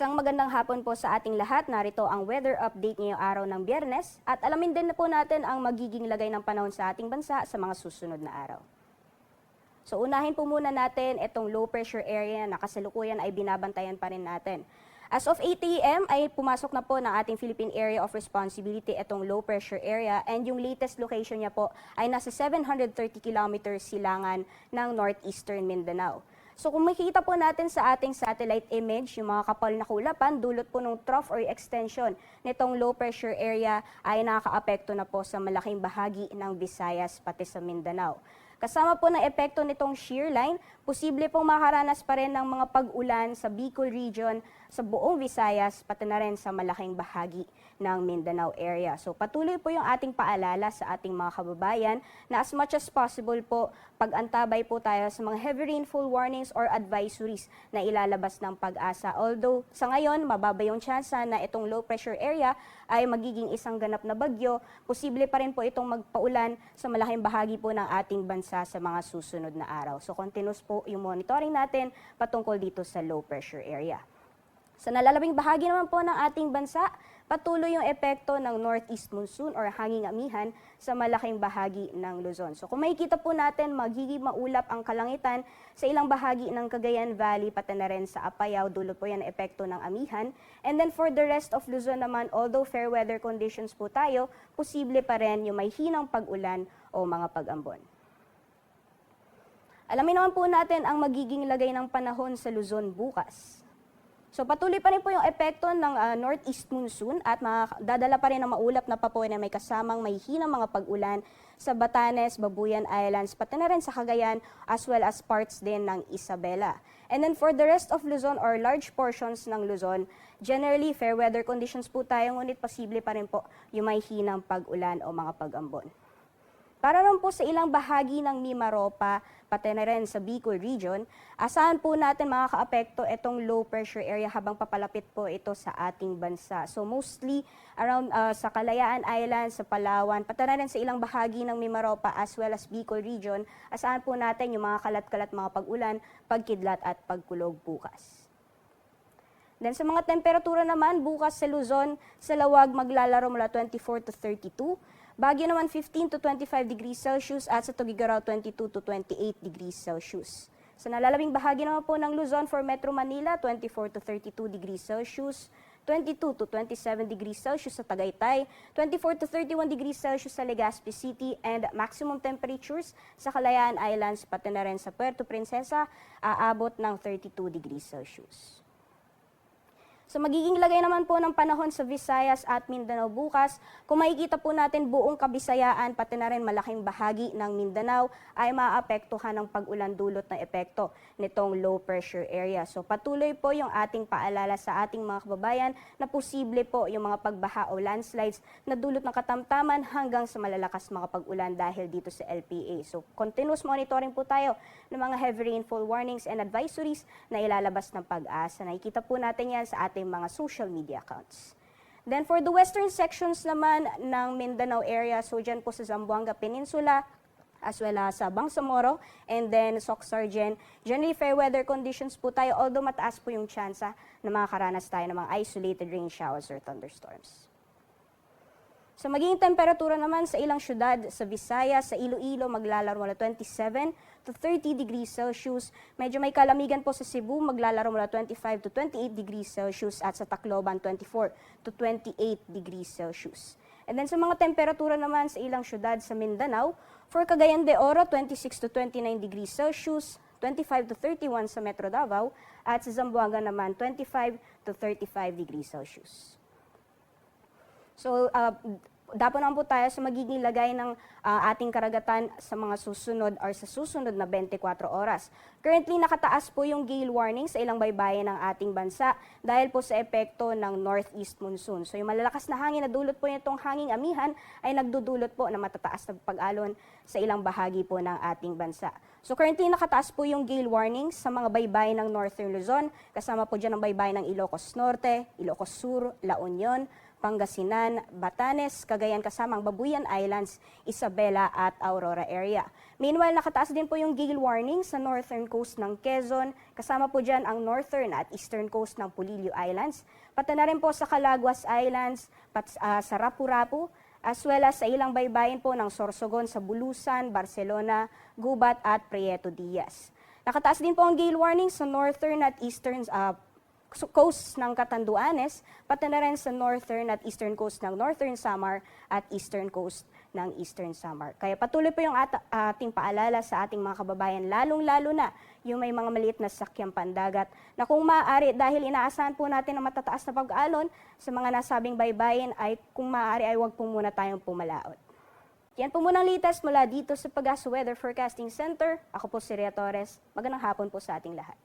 Isang magandang hapon po sa ating lahat. Narito ang weather update ngayong araw ng Biyernes at alamin din na po natin ang magiging lagay ng panahon sa ating bansa sa mga susunod na araw. So unahin po muna natin itong low pressure area na kasalukuyan ay binabantayan pa rin natin. As of 8 a.m. ay pumasok na po ng ating Philippine Area of Responsibility itong low pressure area and yung latest location niya po ay nasa 730 kilometers silangan ng northeastern Mindanao. So kung makikita po natin sa ating satellite image, yung mga kapal na kulapan, dulot po ng trough or extension nitong low pressure area ay nakakaapekto na po sa malaking bahagi ng Visayas pati sa Mindanao. Kasama po ng epekto nitong shear line, posible pong makaranas pa rin ng mga pag-ulan sa Bicol region, sa buong Visayas, pati na rin sa malaking bahagi ng Mindanao area. So patuloy po yung ating paalala sa ating mga kababayan na as much as possible po, pag-antabay po tayo sa mga heavy rainfall warnings or advisories na ilalabas ng Pag-asa. Although sa ngayon, mababa yung tsansa na itong low pressure area ay magiging isang ganap na bagyo, posible pa rin po itong magpaulan sa malaking bahagi po ng ating bansa sa mga susunod na araw. So continuous po yung monitoring natin patungkol dito sa low pressure area. Sa nalalabing bahagi naman po ng ating bansa, patuloy yung epekto ng northeast monsoon or hanging amihan sa malaking bahagi ng Luzon. So kung makikita po natin, magiging maulap ang kalangitan sa ilang bahagi ng Cagayan Valley, pati na rin sa Apayao, dulot po yan ang epekto ng amihan. And then for the rest of Luzon naman, although fair weather conditions po tayo, posible pa rin yung may hinang pag-ulan o mga pag-ambon. Alamin naman po natin ang magiging lagay ng panahon sa Luzon bukas. So patuloy pa rin po yung epekto ng northeast monsoon at dadala pa rin ng maulap na papoy na may kasamang may hinang mga pag-ulan sa Batanes, Babuyan Islands, pati na rin sa Cagayan as well as parts din ng Isabela. And then for the rest of Luzon or large portions ng Luzon, generally fair weather conditions po tayo, ngunit posible pa rin po yung may hinang pag-ulan o mga pag-ambon. Para naman po sa ilang bahagi ng Mimaropa, pati na rin sa Bicol region, asahan po natin makakaapekto itong low pressure area habang papalapit po ito sa ating bansa. So mostly around sa Kalayaan Island, sa Palawan, pati na rin sa ilang bahagi ng Mimaropa as well as Bicol region, asahan po natin yung mga kalat-kalat mga pag-ulan, pagkidlat at pagkulog bukas. Then sa mga temperatura naman, bukas sa Luzon, sa Lawag maglalaro mula 24 to 32, Baguio naman 15 to 25 degrees Celsius at sa Tuguegarao 22 to 28 degrees Celsius. Sa nalalabing bahagi naman po ng Luzon for Metro Manila, 24 to 32 degrees Celsius, 22 to 27 degrees Celsius sa Tagaytay, 24 to 31 degrees Celsius sa Legazpi City, and maximum temperatures sa Kalayaan Islands pati na rin sa Puerto Princesa, aabot ng 32 degrees Celsius. So magiging lagay naman po ng panahon sa Visayas at Mindanao bukas. Kung makikita po natin buong Kabisayaan, pati na rin malaking bahagi ng Mindanao ay maapektuhan ng pag-ulan dulot ng epekto nitong low pressure area. So patuloy po yung ating paalala sa ating mga kababayan na posible po yung mga pagbaha o landslides na dulot ng katamtaman hanggang sa malalakas mga pag-ulan dahil dito sa LPA. So continuous monitoring po tayo ng mga heavy rainfall warnings and advisories na ilalabas ng Pag-asa. Nakikita po natin yan sa ating mga social media accounts. Then for the western sections naman ng Mindanao area, so dyan po sa Zamboanga Peninsula, as well as sa Bangsamoro, and then Soc-Sargen, generally fair weather conditions po tayo, although mataas po yung tsansa na makakaranas tayo ng mga isolated rain showers or thunderstorms. So magiging temperatura naman sa ilang syudad sa Visayas, sa Iloilo, maglalaro mula 27 to 30 degrees Celsius. Medyo may kalamigan po sa Cebu, maglalaro mula 25 to 28 degrees Celsius at sa Tacloban 24 to 28 degrees Celsius. And then sa mga temperatura naman sa ilang syudad sa Mindanao, for Cagayan de Oro, 26 to 29 degrees Celsius, 25 to 31 sa Metro Davao, at sa Zamboanga naman 25 to 35 degrees Celsius. So, dapat naman po tayo sa magiging lagay ng ating karagatan sa mga susunod or sa susunod na 24 oras. Currently, nakataas po yung gale warning sa ilang baybayin ng ating bansa dahil po sa epekto ng northeast monsoon. So yung malalakas na hangin na dulot po nitong hanging amihan ay nagdudulot po na matataas na pag-alon sa ilang bahagi po ng ating bansa. So currently, nakataas po yung gale warning sa mga baybayin ng Northern Luzon, kasama po dyan ang baybayin ng Ilocos Norte, Ilocos Sur, La Union, Pangasinan, Batanes, Cagayan kasamang Babuyan Islands, Isabela at Aurora area. Meanwhile, nakataas din po yung gale warning sa northern coast ng Quezon, kasama po dyan ang northern at eastern coast ng Polillo Islands, pati na rin po sa Calaguas Islands, sa Rapu-Rapu, as well as sa ilang baybayin po ng Sorsogon sa Bulusan, Barcelona, Gubat at Prieto Diaz. Nakataas din po ang gale warning sa northern at eastern coast ng Catanduanes, pati na rin sa northern at eastern coast ng Northern Samar at eastern coast ng Eastern Samar. Kaya patuloy po yung ating paalala sa ating mga kababayan, lalong-lalo na yung may mga maliit na sakyang pandagat, na kung maaari, dahil inaasahan po natin na matataas na pag-alon sa mga nasabing baybayin, ay kung maaari ay huwag po muna tayong pumalaot. Yan po muna ang latest mula dito sa Pag-asa Weather Forecasting Center. Ako po si Rhea Torres. Magandang hapon po sa ating lahat.